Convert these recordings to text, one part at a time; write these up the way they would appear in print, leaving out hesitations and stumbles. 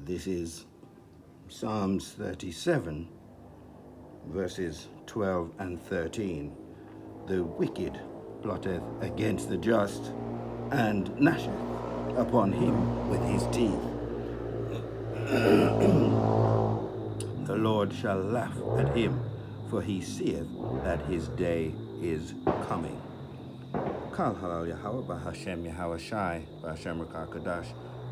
This is Psalms 37, verses 12 and 13. The wicked plotteth against the just, and gnasheth upon him with his teeth. The Lord shall laugh at him, for he seeth that his day is coming. Kal halal Yahweh, Bahashem Yahweh Shai, Bahashem Rakar Kadash.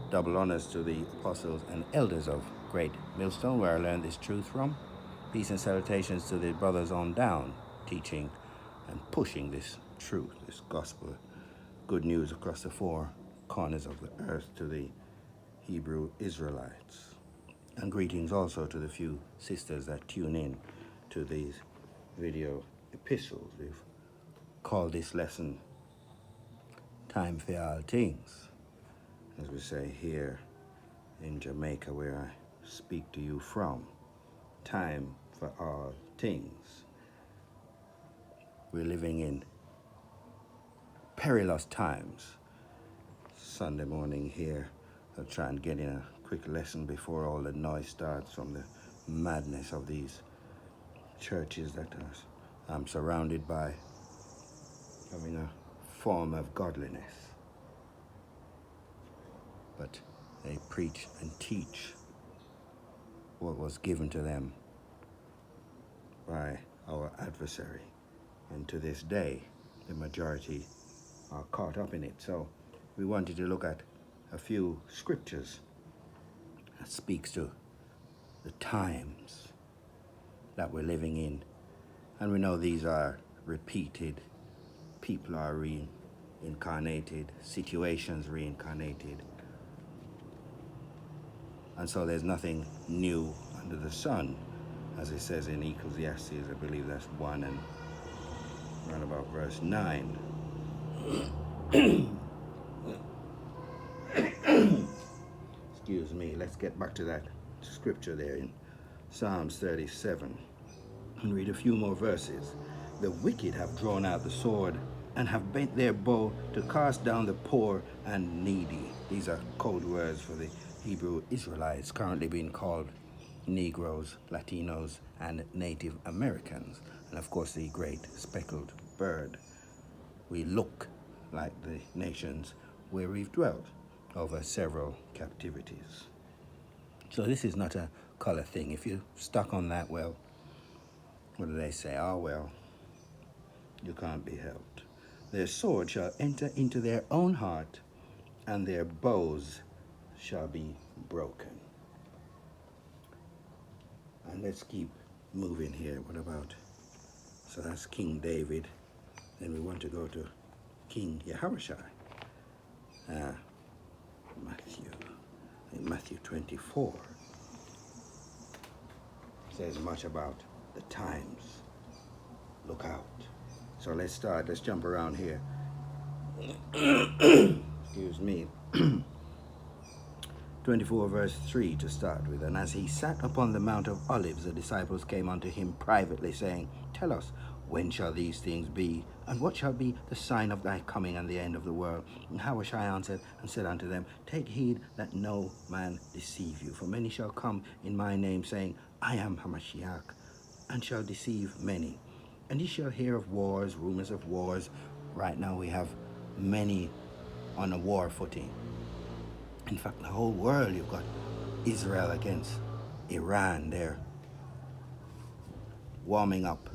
Double honors to the apostles and elders of Great Millstone, where I learned this truth from. Peace and salutations to the brothers on down, teaching and pushing this truth, this gospel, good news across the four corners of the earth to the Hebrew Israelites. And greetings also to the few sisters that tune in to these video epistles. We've called this lesson Time for All Things, as we say here in Jamaica, where I speak to you from. Time for all things. We're living in perilous times. Sunday morning here, I'll try and get in a quick lesson before all the noise starts from the madness of these churches that I'm surrounded by, having a form of godliness. But they preach and teach what was given to them by our adversary. And to this day, the majority are caught up in it. So we wanted to look at a few scriptures that speaks to the times that we're living in. And we know these are repeated. People are reincarnated, situations reincarnated. And so there's nothing new under the sun, as it says in Ecclesiastes. I believe that's 1 and around about verse 9. Excuse me, let's get back to that scripture there in Psalms 37 and read a few more verses. The wicked have drawn out the sword and have bent their bow to cast down the poor and needy. These are code words for the Hebrew Israelites, currently being called Negroes, Latinos, and Native Americans. And of course the great speckled bird. We look like the nations where we've dwelt over several captivities. So this is not a color thing. If you're stuck on that, well, what do they say? Oh, well, you can't be helped. Their sword shall enter into their own heart, and their bows shall be broken. And let's keep moving here. What about, so that's King David. Then we want to go to King Yahushua. Matthew 24 says much about the times. Look out. So let's jump around here. Excuse me. 24 verse 3 to start with. And as he sat upon the Mount of Olives, the disciples came unto him privately, saying, Tell us, when shall these things be? And what shall be the sign of thy coming and the end of the world? And Yahushua answered and said unto them, Take heed that no man deceive you. For many shall come in my name, saying, I am Hamashiach, and shall deceive many. And ye shall hear of wars, rumors of wars. Right now we have many on a war footing. In fact, the whole world, you've got Israel against Iran. They're warming up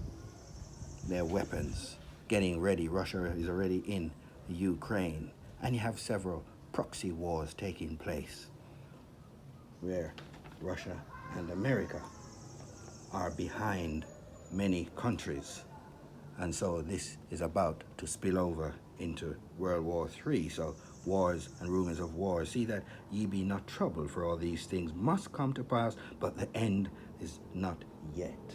their weapons, getting ready. Russia is already in Ukraine. And you have several proxy wars taking place where Russia and America are behind many countries. And so this is about to spill over into World War III. So wars and rumors of wars. See that ye be not troubled, for all these things must come to pass, but the end is not yet.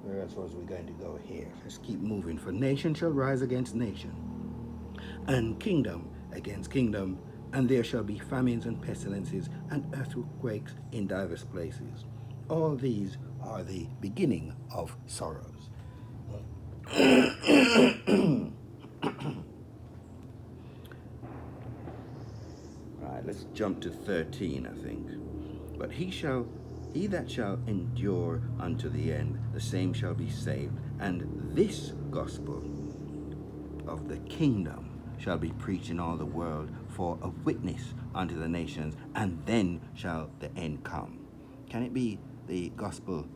Where else was we going to go here? Let's keep moving. For nation shall rise against nation, and kingdom against kingdom, and there shall be famines and pestilences and earthquakes in divers places. All these are the beginning of sorrows. Right, let's jump to 13, I think. But he that shall endure unto the end, the same shall be saved. And this gospel of the kingdom shall be preached in all the world for a witness unto the nations, and then shall the end come. Can it be the gospel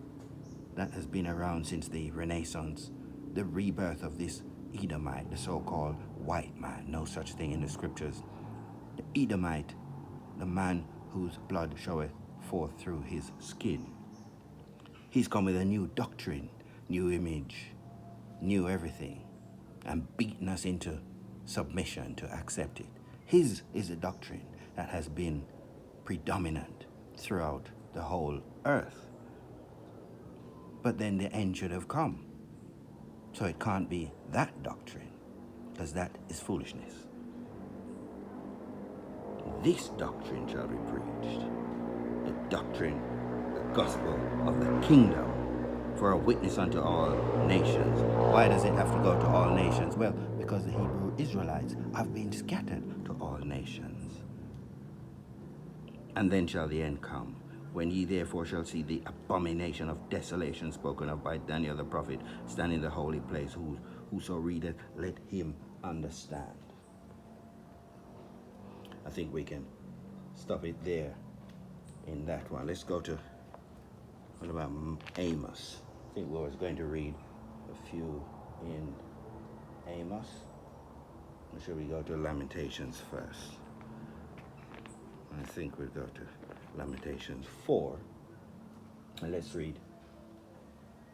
that has been around since the Renaissance, the rebirth of this Edomite, the so-called white man? No such thing in the scriptures. The Edomite, the man whose blood showeth forth through his skin. He's come with a new doctrine, new image, new everything, and beaten us into submission to accept it. His is a doctrine that has been predominant throughout the whole earth. But then the end should have come. So it can't be that doctrine, because that is foolishness. This doctrine shall be preached. The doctrine, the gospel of the kingdom, for a witness unto all nations. Why does it have to go to all nations? Well, because the Hebrew Israelites have been scattered to all nations. And then shall the end come, when ye therefore shall see the abomination of desolation spoken of by Daniel the prophet stand in the holy place. Whoso readeth, let him understand. I think we can stop it there in that one. Let's go to, what about Amos? I think we was going to read a few in Amos. Or should we go to Lamentations first? I think we'll go to Lamentations 4. And let's read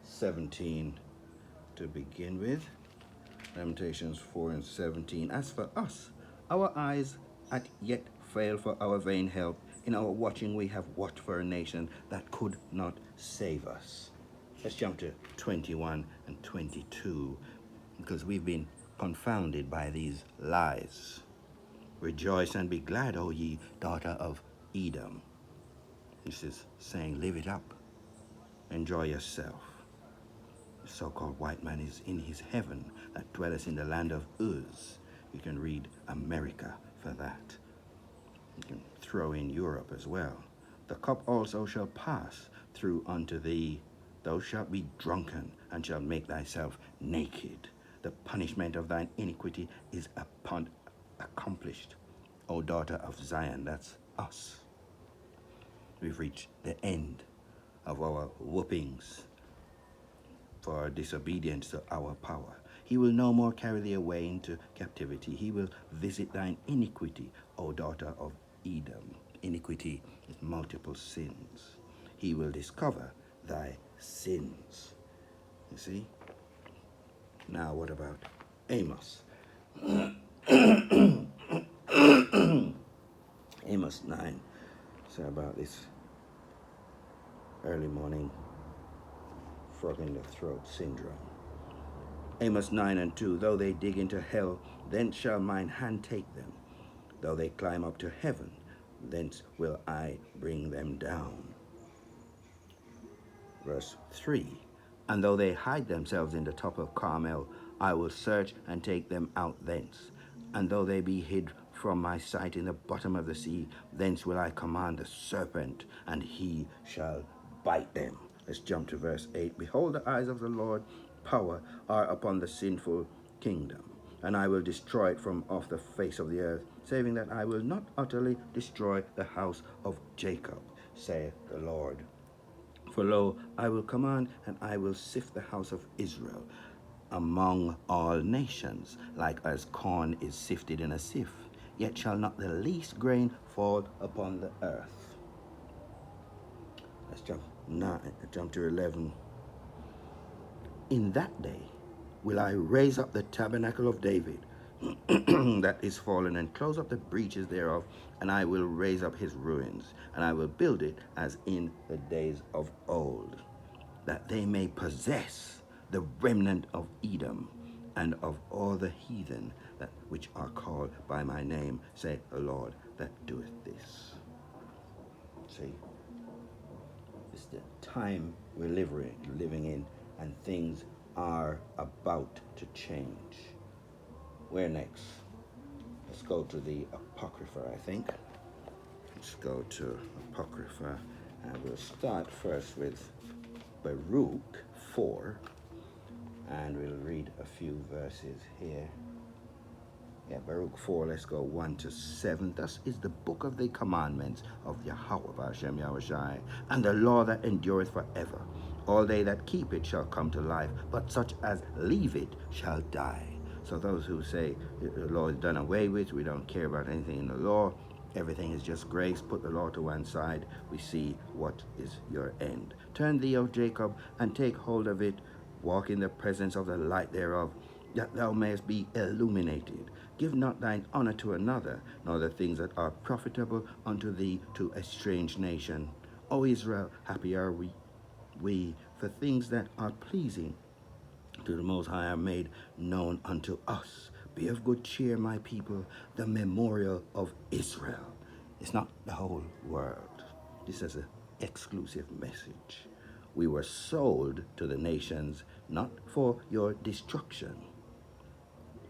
17 to begin with. Lamentations 4 and 17. As for us, our eyes at yet fail for our vain help. In our watching we have watched for a nation that could not save us. Let's jump to 21 and 22, because we've been confounded by these lies. Rejoice and be glad, O ye daughter of Edom. This is saying, live it up. Enjoy yourself. The so-called white man is in his heaven that dwelleth in the land of Uz. You can read America for that. You can throw in Europe as well. The cup also shall pass through unto thee. Thou shalt be drunken, and shalt make thyself naked. The punishment of thine iniquity is accomplished. O daughter of Zion, that's us. We've reached the end of our whoopings for our disobedience to our power. He will no more carry thee away into captivity. He will visit thine iniquity, O daughter of Edom. Iniquity is multiple sins. He will discover thy sins. You see? Now what about Amos? Amos 9. So about this early morning frog in the throat syndrome. Amos 9 and 2. Though they dig into hell, then shall mine hand take them. Though they climb up to heaven, thence will I bring them down. Verse 3. And though they hide themselves in the top of Carmel, I will search and take them out thence. And though they be hid from my sight in the bottom of the sea, thence will I command the serpent, and he shall bite them. Let's jump to verse 8. Behold, the eyes of the Lord power are upon the sinful kingdom, and I will destroy it from off the face of the earth, saving that I will not utterly destroy the house of Jacob, saith the Lord. For lo, I will command, and I will sift the house of Israel among all nations, like as corn is sifted in a sieve. Yet shall not the least grain fall upon the earth. Let's jump to 11. In that day will I raise up the tabernacle of David that is fallen, and close up the breaches thereof, and I will raise up his ruins, and I will build it as in the days of old, that they may possess the remnant of Edom and of all the heathen that which are called by my name, saith the Lord that doeth this. See, it's the time we're living in, and things are about to change. Where next? Let's go to the Apocrypha, I think. Let's go to Apocrypha, and we'll start first with Baruch 4, and we'll read a few verses here. Yeah, Baruch 4, let's go 1 to 7. Thus is the book of the commandments of Yahweh Hashem Yahushai, and the law that endureth forever. All they that keep it shall come to life, but such as leave it shall die. So those who say the law is done away with, we don't care about anything in the law, everything is just grace, put the law to one side, we see what is your end. Turn thee, O Jacob, and take hold of it, walk in the presence of the light thereof, that thou mayest be illuminated. Give not thine honor to another, nor the things that are profitable unto thee to a strange nation. O Israel, happy are we for things that are pleasing to the Most High are made known unto us. Be of good cheer, my people, the memorial of Israel. It's not the whole world. This is an exclusive message. We were sold to the nations, not for your destruction,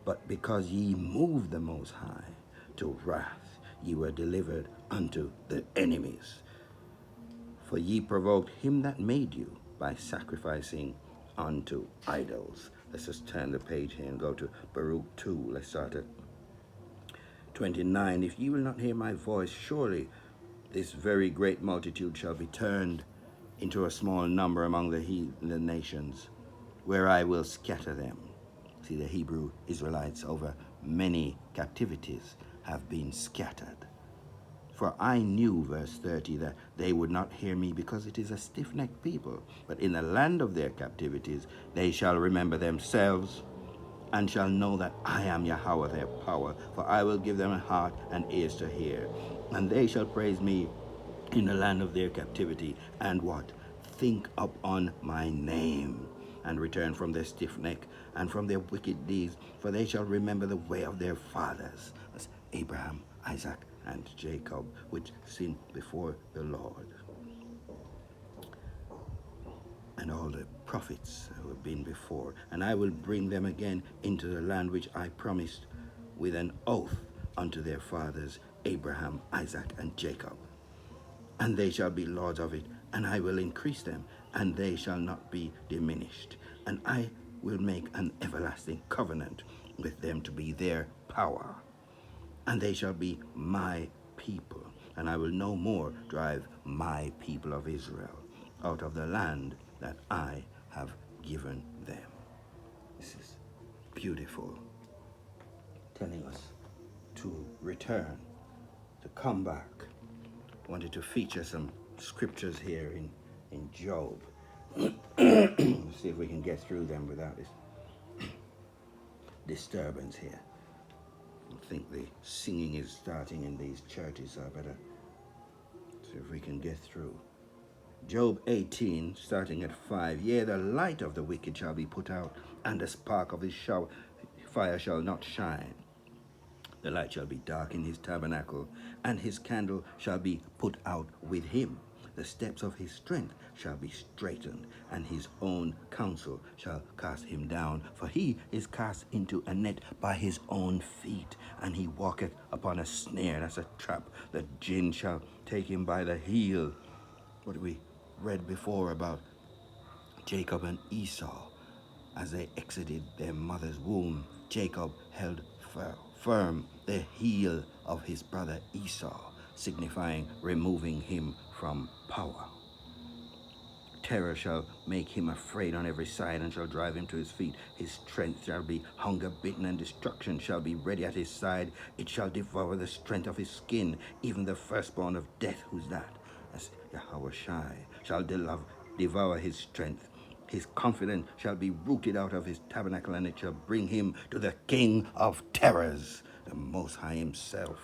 but because ye moved the Most High to wrath, ye were delivered unto the enemies. For ye provoked him that made you by sacrificing unto idols. Let's just turn the page here and go to Baruch 2. Let's start at 29. If ye will not hear my voice, surely this very great multitude shall be turned into a small number among the nations, where I will scatter them. See, the Hebrew Israelites over many captivities have been scattered. For I knew, verse 30, that they would not hear me, because it is a stiff-necked people. But in the land of their captivities they shall remember themselves, and shall know that I am Yahweh their power. For I will give them a heart and ears to hear, and they shall praise me in the land of their captivity, and what? Think upon my name, and return from their stiff neck and from their wicked deeds, for they shall remember the way of their fathers. That's Abraham, Isaac, and Jacob, which sinned before the Lord. And all the prophets who have been before. And I will bring them again into the land which I promised with an oath unto their fathers, Abraham, Isaac, and Jacob. And they shall be lords of it, and I will increase them, and they shall not be diminished. And I will make an everlasting covenant with them to be their power. And they shall be my people, and I will no more drive my people of Israel out of the land that I have given them. This is beautiful, telling us to return, to come back. I wanted to feature some scriptures here in Job. Let's see if we can get through them without this disturbance here. I think the singing is starting in these churches, so I better see if we can get through. Job 18, starting at 5. Yea, the light of the wicked shall be put out, and the spark of his fire shall not shine. The light shall be dark in his tabernacle, and his candle shall be put out with him. The steps of his strength shall be straightened, and his own counsel shall cast him down. For he is cast into a net by his own feet, and he walketh upon a snare. That's a trap. The jinn shall take him by the heel. What we read before about Jacob and Esau. As they exited their mother's womb, Jacob held firm the heel of his brother Esau, signifying removing him from power. Terror shall make him afraid on every side, and shall drive him to his feet. His strength shall be hunger bitten, and destruction shall be ready at his side. It shall devour the strength of his skin, even the firstborn of death. Who's that? That's Yahweh Shai. Shall devour his strength. His confidence shall be rooted out of his tabernacle, and it shall bring him to the King of terrors, the Most High himself.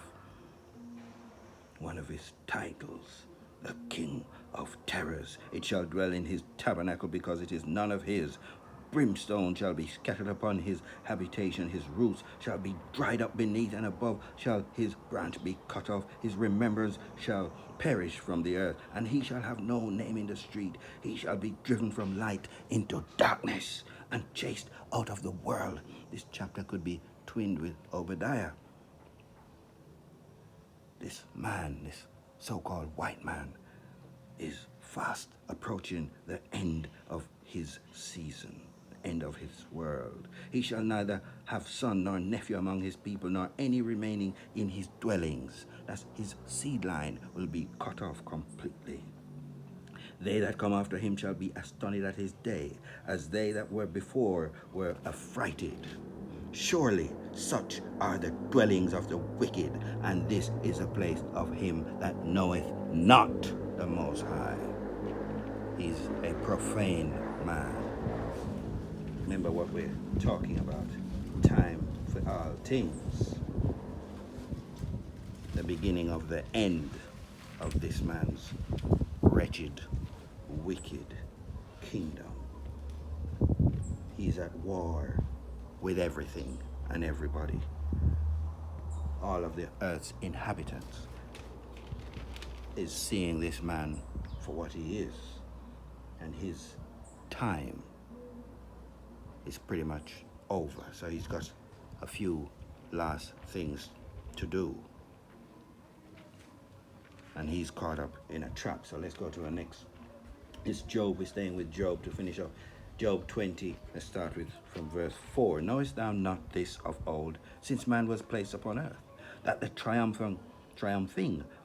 One of his titles, the King of terrors. It shall dwell in his tabernacle, because it is none of his. Brimstone shall be scattered upon his habitation. His roots shall be dried up beneath, and above shall his branch be cut off. His remembrance shall perish from the earth, and he shall have no name in the street. He shall be driven from light into darkness, and chased out of the world. This chapter could be twinned with Obadiah. This man, this so-called white man is fast approaching the end of his season, the end of his world. He shall neither have son nor nephew among his people, nor any remaining in his dwellings. That's his seed line will be cut off completely. They that come after him shall be astonished at his day, as they that were before were affrighted. Surely such are the dwellings of the wicked, and this is a place of him that knoweth not the Most High. He's a profane man. Remember what we're talking about. Time for all things. The beginning of the end of this man's wretched, wicked kingdom. He's at war with everything and everybody. All of the earth's inhabitants is seeing this man for what he is, and his time is pretty much over. So he's got a few last things to do, and he's caught up in a trap. So let's go to the next. It's Job. We're staying with Job to finish up. Job 20, let's start with from verse 4. Knowest thou not this of old, since man was placed upon earth, that the triumphing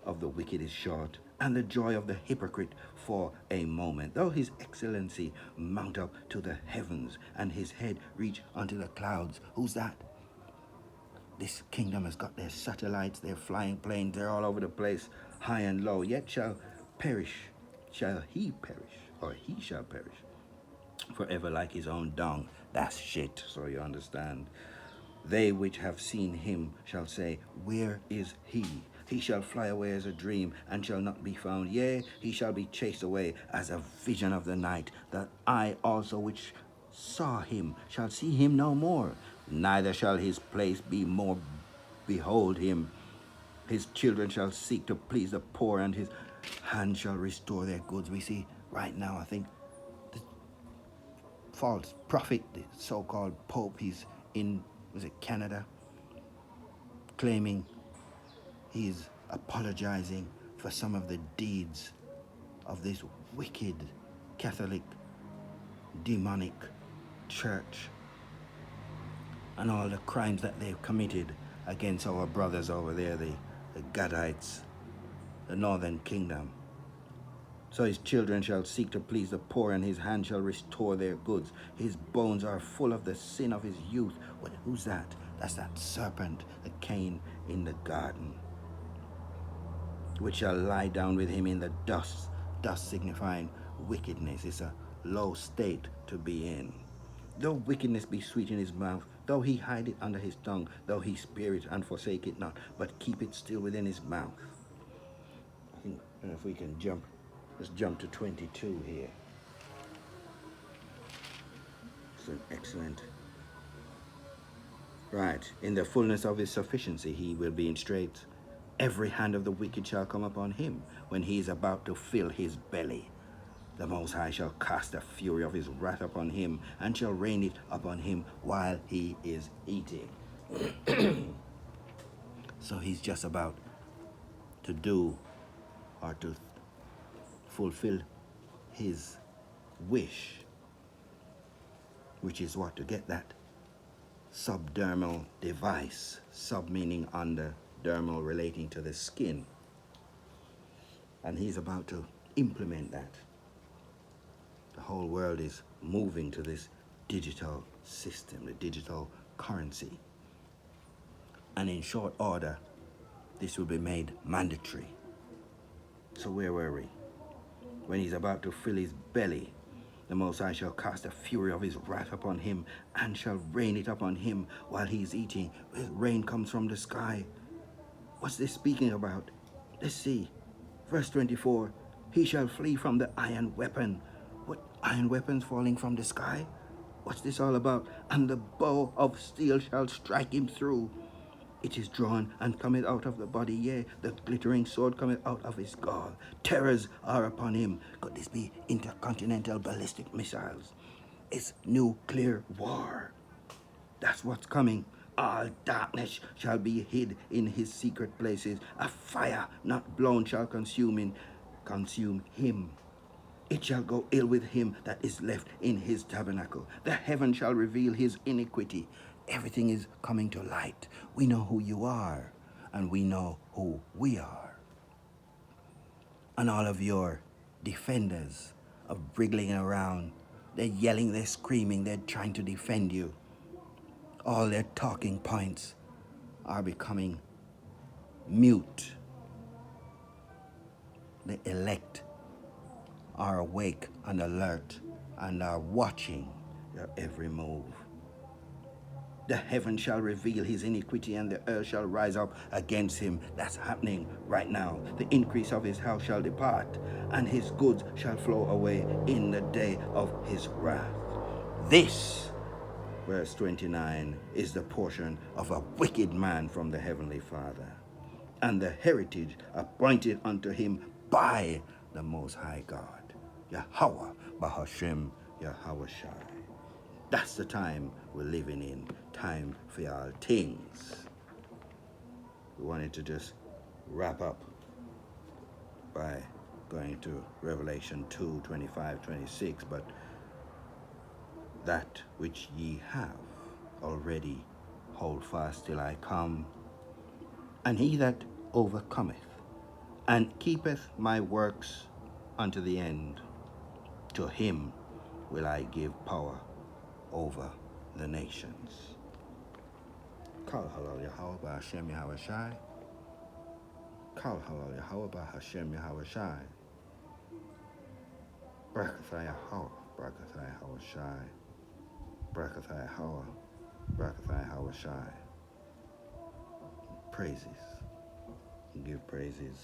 of the wicked is short, and the joy of the hypocrite for a moment? Though his excellency mount up to the heavens, and his head reach unto the clouds. Who's that? This kingdom has got their satellites, their flying planes, they're all over the place, high and low. Yet shall he perish, or he shall perish, forever like his own dung. That's shit, so you understand. They which have seen him shall say, where is he? He shall fly away as a dream, and shall not be found. Yea, he shall be chased away as a vision of the night. That I also which saw him shall see him no more, neither shall his place be more behold him. His children shall seek to please the poor, and his hand shall restore their goods. We see right now, I think, the false prophet, the so-called Pope, he's in, was it Canada, claiming he's apologizing for some of the deeds of this wicked Catholic demonic church and all the crimes that they've committed against our brothers over there, the Gadites, the northern kingdom. So his children shall seek to please the poor, and his hand shall restore their goods. His bones are full of the sin of his youth. Who's that? That's that serpent that came in the garden, which shall lie down with him in the dust. Dust signifying wickedness. It's a low state to be in. Though wickedness be sweet in his mouth, though he hide it under his tongue, though he spare it and forsake it not, but keep it still within his mouth. I think if we can jump, let's jump to 22 here. It's an excellent. Right, in the fullness of his sufficiency he will be in straits. Every hand of the wicked shall come upon him when he is about to fill his belly. The Most High shall cast the fury of his wrath upon him, and shall rain it upon him while he is eating. So he's just about to do, or to fulfill his wish, which is what? To get that subdermal device, sub meaning under, dermal relating to the skin. And he's about to implement that. The whole world is moving to this digital system, the digital currency. And in short order, this will be made mandatory. So where were we? When he's about to fill his belly, the Most High shall cast the fury of his wrath upon him, and shall rain it upon him while he's eating. Rain comes from the sky. What's this speaking about? Let's see. Verse 24, he shall flee from the iron weapon. What iron weapons falling from the sky? What's this all about? And the bow of steel shall strike him through. It is drawn and cometh out of the body, yea, the glittering sword cometh out of his gall. Terrors are upon him. Could this be intercontinental ballistic missiles? It's nuclear war. That's what's coming. All darkness shall be hid in his secret places. A fire not blown shall consume him. It shall go ill with him that is left in his tabernacle. The heaven shall reveal his iniquity. Everything is coming to light. We know who you are, and we know who we are. And all of your defenders are wriggling around. They're yelling, they're screaming, they're trying to defend you. All their talking points are becoming mute. The elect are awake and alert and are watching your every move. The heaven shall reveal his iniquity, and the earth shall rise up against him. That's happening right now. The increase of his house shall depart, and his goods shall flow away in the day of his wrath. This, verse 29, is the portion of a wicked man from the heavenly Father, and the heritage appointed unto him by the Most High God, Yahweh Bahashem Yahweh Shai. That's the time we're living in, time for all things. We wanted to just wrap up by going to Revelation 2, 25, 26, but that which ye have already hold fast till I come. And he that overcometh and keepeth my works unto the end, to him will I give power over the nations. Kal halal Yahweh Ba'Hashem Yahweh Shai. Kal halal Yahweh Ba'Hashem Yahweh Shai. Brakatha Yahweh, Brakatha Yahweh Shai. Brakatha Yahweh, Brakatha Yahweh Shai. Praises. Give praises.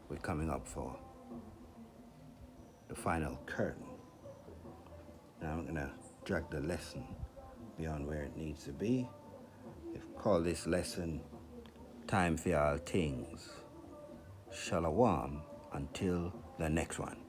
We're coming up for the final curtain. Now I'm going to drag the lesson beyond where it needs to be. We've called this lesson Time for All Things. Shalom until the next one.